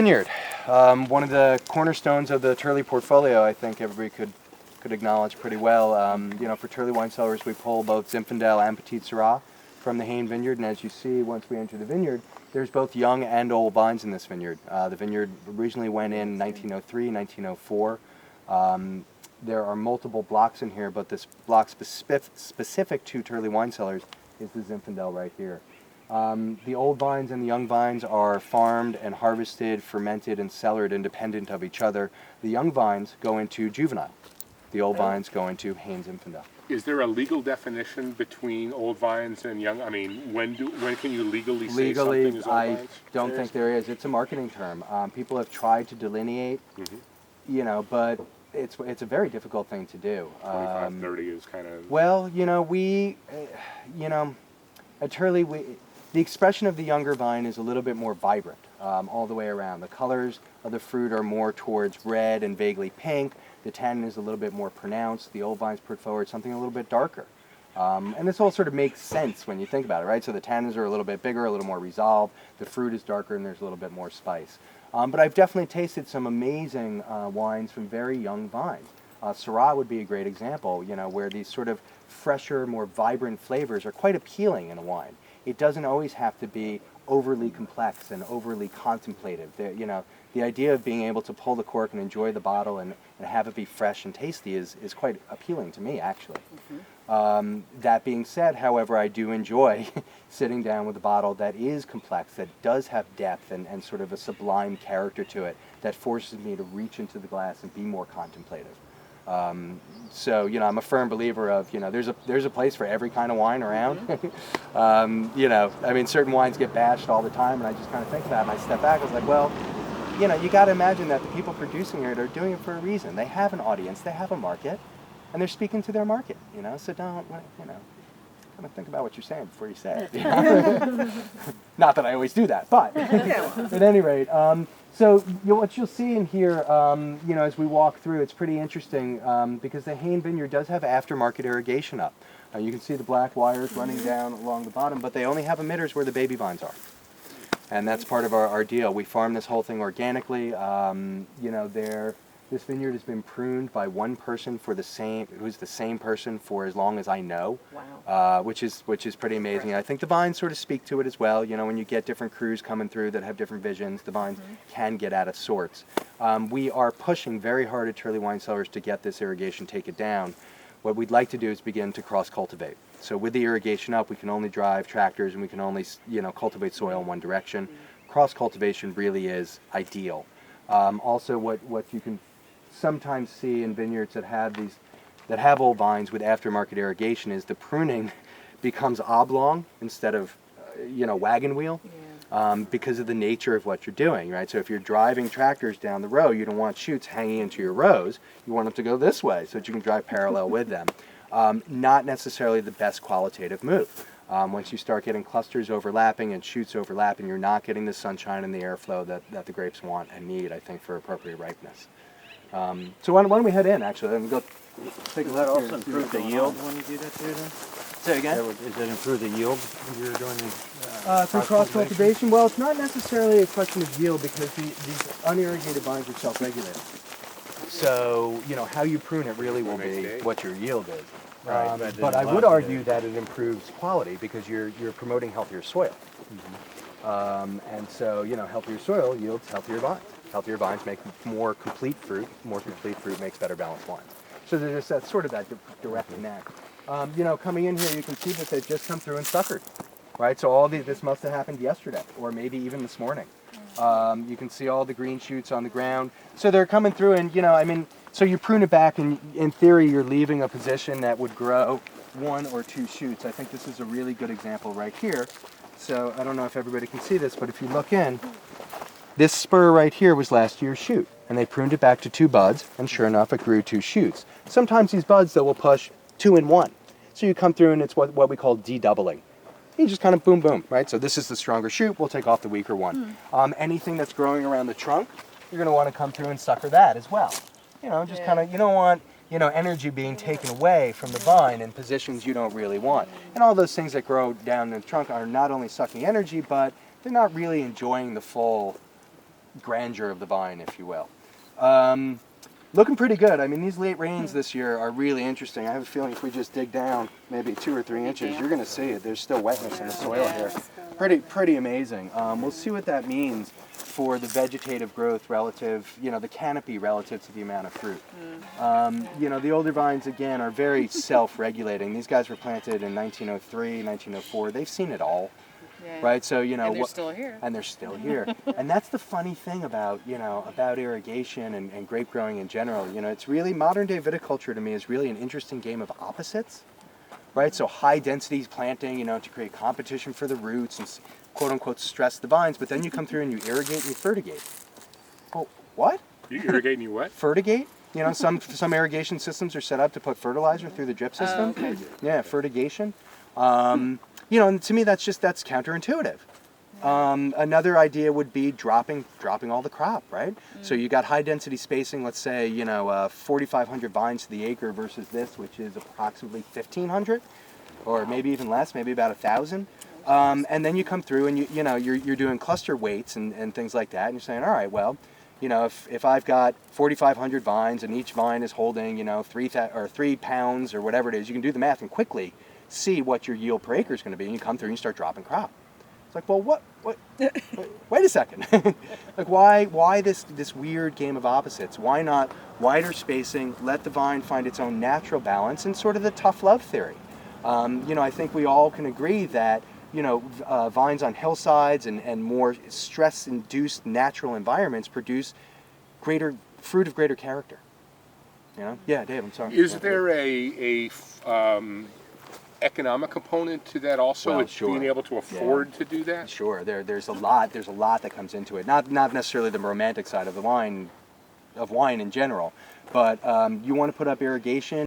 Vineyard, one of the cornerstones of the Turley portfolio. I think everybody could acknowledge pretty well. For Turley wine cellars, we pull both Zinfandel and Petit Syrah from the Hain vineyard, and as you see, once we enter the vineyard, there's both young and old vines in this vineyard. The vineyard originally went in 1903, 1904. There are multiple blocks in here, but this block specific to Turley wine cellars is the Zinfandel right here. The old vines and the young vines are farmed and harvested, fermented, and cellared independent of each other. The young vines go into juvenile. The old vines go into Hain Zinfandel. Is there a legal definition between old vines and young? I mean, when can you legally say something is old vines? I don't think there is. It's a marketing term. People have tried to delineate, but it's a very difficult thing to do. 25, 30 is kind of... Well, at Turley, the expression of the younger vine is a little bit more vibrant all the way around. The colors of the fruit are more towards red and vaguely pink. The tannin is a little bit more pronounced. The old vines put forward something a little bit darker. And this all sort of makes sense when you think about it, right? So the tannins are a little bit bigger, a little more resolved. The fruit is darker and there's a little bit more spice. But I've definitely tasted some amazing wines from very young vines. Syrah would be a great example, where these sort of fresher, more vibrant flavors are quite appealing in a wine. It doesn't always have to be overly complex and overly contemplative. The idea of being able to pull the cork and enjoy the bottle and have it be fresh and tasty is quite appealing to me, actually. That being said, however, I do enjoy sitting down with a bottle that is complex, that does have depth and sort of a sublime character to it, that forces me to reach into the glass and be more contemplative. So I'm a firm believer of, there's a place for every kind of wine around. Certain wines get bashed all the time, and I just kind of think about it, and I step back, I was like, well, you got to imagine that the people producing it are doing it for a reason. They have an audience, they have a market, and they're speaking to their market, so don't, kind of think about what you're saying before you say it. Not that I always do that, but at any rate, so what you'll see in here, as we walk through, it's pretty interesting because the Hain vineyard does have aftermarket irrigation up. You can see the black wires running down along the bottom, but they only have emitters where the baby vines are. And that's part of our deal. We farm this whole thing organically. This vineyard has been pruned by one person who's the same person for as long as I know. Wow. Which is pretty amazing. I think the vines sort of speak to it as well. When you get different crews coming through that have different visions, the vines can get out of sorts. We are pushing very hard at Turley Wine Cellars to get this irrigation taken down. What we'd like to do is begin to cross-cultivate. So with the irrigation up, we can only drive tractors and we can only, cultivate soil in one direction. Cross-cultivation really is ideal. Also, what you can sometimes see in vineyards that have old vines with aftermarket irrigation is the pruning becomes oblong instead of, wagon wheel. Because of the nature of what you're doing, right? So if you're driving tractors down the row, you don't want shoots hanging into your rows. You want them to go this way so that you can drive parallel with them. Not necessarily the best qualitative move. Once you start getting clusters overlapping and shoots overlapping, you're not getting the sunshine and the airflow that the grapes want and need, I think, for appropriate ripeness. So why don't we head in, actually, and go take a look. Does that also improve the yield when you do that too, then? Say again? Does that improve the yield when you're doing through cross-cultivation? Well, it's not necessarily a question of yield because these unirrigated vines are self-regulated. So, how you prune it really will be what your yield is. Right, but I would argue that it improves quality because you're promoting healthier soil. And so, healthier soil yields healthier vines. Healthier vines make more complete fruit. More complete fruit makes better balanced wines. So there's sort of that direct connect. Coming in here, you can see that they've just come through and suckered, right? So this must have happened yesterday, or maybe even this morning. You can see all the green shoots on the ground. So they're coming through, and so you prune it back, and in theory, you're leaving a position that would grow one or two shoots. I think this is a really good example right here. So I don't know if everybody can see this, but if you look in, this spur right here was last year's shoot, and they pruned it back to 2 buds, and sure enough, it grew 2 shoots. Sometimes these buds, though, will push 2 in 1. So you come through, and it's what we call de-doubling. You just kind of boom, boom, right? So this is the stronger shoot. We'll take off the weaker one. Anything that's growing around the trunk, you're going to want to come through and sucker that as well. Just kind of, you don't want, energy being taken away from the vine in positions you don't really want. And all those things that grow down the trunk are not only sucking energy, but they're not really enjoying the full grandeur of the vine, if you will. Looking pretty good. I mean, these late rains this year are really interesting. I have a feeling if we just dig down maybe 2 or 3 inches, you're going to see it. There's still wetness in the soil here. Pretty amazing. We'll see what that means for the vegetative growth relative, the canopy relative to the amount of fruit. The older vines, again, are very self-regulating. These guys were planted in 1903, 1904. They've seen it all. Yeah. Right, so and they're still here. And they're still here, and that's the funny thing about about irrigation and grape growing in general. It's really modern day viticulture to me is really an interesting game of opposites, right? So high density planting, to create competition for the roots and quote unquote stress the vines, but then you come through and you irrigate and you fertigate. Oh, what? You irrigate and you what? Fertigate? Some irrigation systems are set up to put fertilizer through the drip system. Okay. Yeah, fertigation. And to me that's counterintuitive. Another idea would be dropping all the crop, right? So you got high density spacing, let's say, 4,500 vines to the acre versus this, which is approximately 1,500, or maybe even less, maybe about 1,000. And then you come through and you're doing cluster weights and things like that, and you're saying, all right, well, if I've got 4,500 vines and each vine is holding, 3 pounds or whatever it is, you can do the math and quickly see what your yield per acre is going to be, and you come through and you start dropping crop. It's like, well, what wait a second. Like, why this weird game of opposites? Why not wider spacing, let the vine find its own natural balance, and sort of the tough love theory? I think we all can agree that, vines on hillsides and more stress-induced natural environments produce greater fruit of greater character. Yeah, Dave, I'm sorry. Is there a economic component to that also? Well, it's sure. being able to afford to do that? Sure, there's a lot that comes into it. Not necessarily the romantic side of wine in general, but you want to put up irrigation